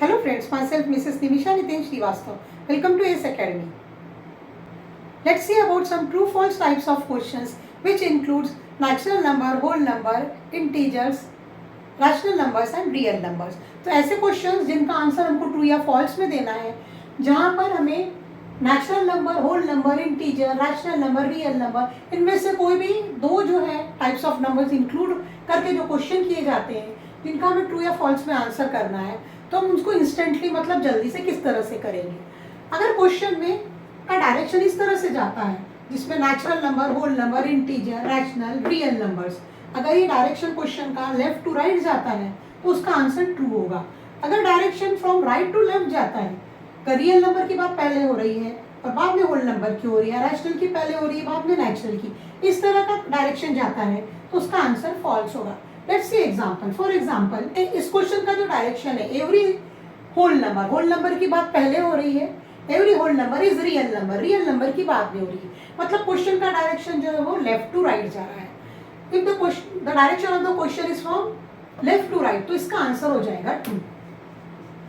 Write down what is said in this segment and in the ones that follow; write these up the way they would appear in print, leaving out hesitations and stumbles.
Hello friends, myself Mrs. Nimisha Nitin Srivastav. Welcome to ACE Academy. Let's see about some true-false types of questions which includes natural number, whole number, integers, rational numbers and real numbers. तो ऐसे questions जिनका answer हमको true या false में देना है, जहाँ पर हमें natural number, whole number, integer, rational number, real number, इनमें से कोई भी दो जो है टाइप्स ऑफ नंबर्स इंक्लूड करके जो क्वेश्चन किए जाते हैं, जिनका हमें ट्रू या फॉल्स में आंसर करना है, तो हम उसको इंस्टेंटली मतलब जल्दी से किस तरह से करेंगे। अगर क्वेश्चन में का डायरेक्शन इस तरह से जाता है जिसमें natural number, whole number, integer, rational, real numbers, अगर ये डायरेक्शन क्वेश्चन का लेफ्ट टू राइट जाता है तो उसका आंसर ट्रू होगा। अगर direction from right to left जाता है, रियल नंबर की बात पहले हो रही है और बाद में होल नंबर की हो रही है, रैशनल की पहले हो रही है बाद में नेचुरल की, इस तरह का डायरेक्शन जाता है तो उसका आंसर फॉल्स होगा। Let's see example. For example, इस क्वेश्चन का जो डायरेक्शन है, एवरी होल नंबर की बात पहले हो रही है, every whole number is real number की बात में हो रही है, मतलब क्वेश्चन का डायरेक्शन जो है वो लेफ्ट टू राइट जा रहा है। If the direction of the question is from left to right, तो इसका आंसर हो जाएगा ट्रू।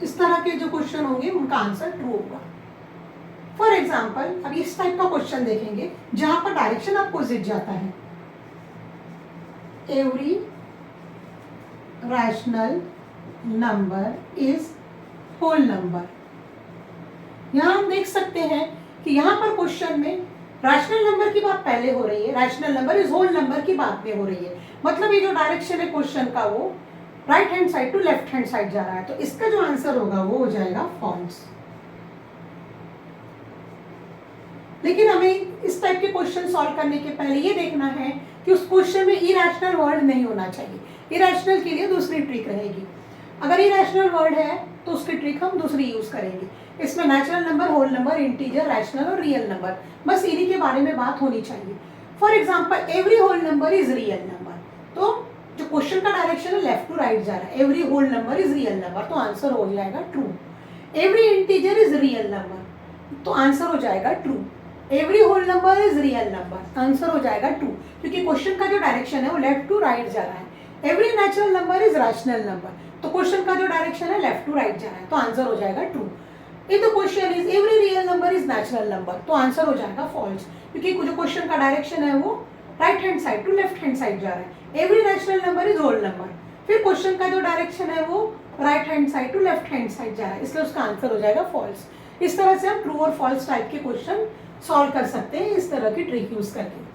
इस तरह के जो क्वेश्चन होंगे उनका आंसर ट्रू होगा। फॉर एग्जाम्पल, अब इस टाइप का क्वेश्चन देखेंगे जहां पर डायरेक्शन अपोजिट जाता है, every rational number is whole number. यहां हम देख सकते हैं कि यहां पर क्वेश्चन में रैशनल नंबर की बात पहले हो रही है, rational number is whole number की बात में हो रही है, मतलब ये जो डायरेक्शन है क्वेश्चन का वो right hand side to left hand side जा रहा है, तो इसका जो आंसर होगा वो हो जाएगा फॉल्स। लेकिन हमें इस टाइप के क्वेश्चन सॉल्व करने के पहले ये देखना है कि उस क्वेश्चन में इरैशनल वर्ड नहीं होना चाहिए। इरैशनल के लिए दूसरी ट्रिक रहेगी। अगर इरैशनल वर्ड है तो उसकी ट्रिक हम दूसरी यूज करेंगे। इसमें natural number, whole number, integer, rational और रियल नंबर, बस इन्हीं के बारे में बात होनी चाहिए। For example, every whole number is real number, तो जो क्वेश्चन का डायरेक्शन है लेफ्ट टू राइट जा रहा है, every whole number is real number, तो आंसर हो जाएगा true. Every integer is real number, तो आंसर हो जाएगा true. Every whole number is real number, answer हो जाएगा ट्रू, क्योंकि क्वेश्चन का जो डायरेक्शन है वो लेफ्ट टू राइट जा रहा है। Every natural number is rational number, तो क्वेश्चन का जो डायरेक्शन है लेफ्ट टू राइट जा रहा है, तो आंसर हो जाएगा true. If the question is every real number is natural number, तो आंसर हो जाएगा फॉल्स, क्योंकि जो क्वेश्चन का डायरेक्शन है वो right hand side to left hand side जा रहा है। Every natural number is whole number, फिर क्वेश्चन का जो डायरेक्शन है वो right hand side to left hand side जा रहा है, इसलिए उसका आंसर हो जाएगा फॉल्स। इस तरह से हम ट्रू और फॉल्स टाइप के क्वेश्चन सॉल्व कर सकते हैं इस तरह की ट्रिक यूज करके।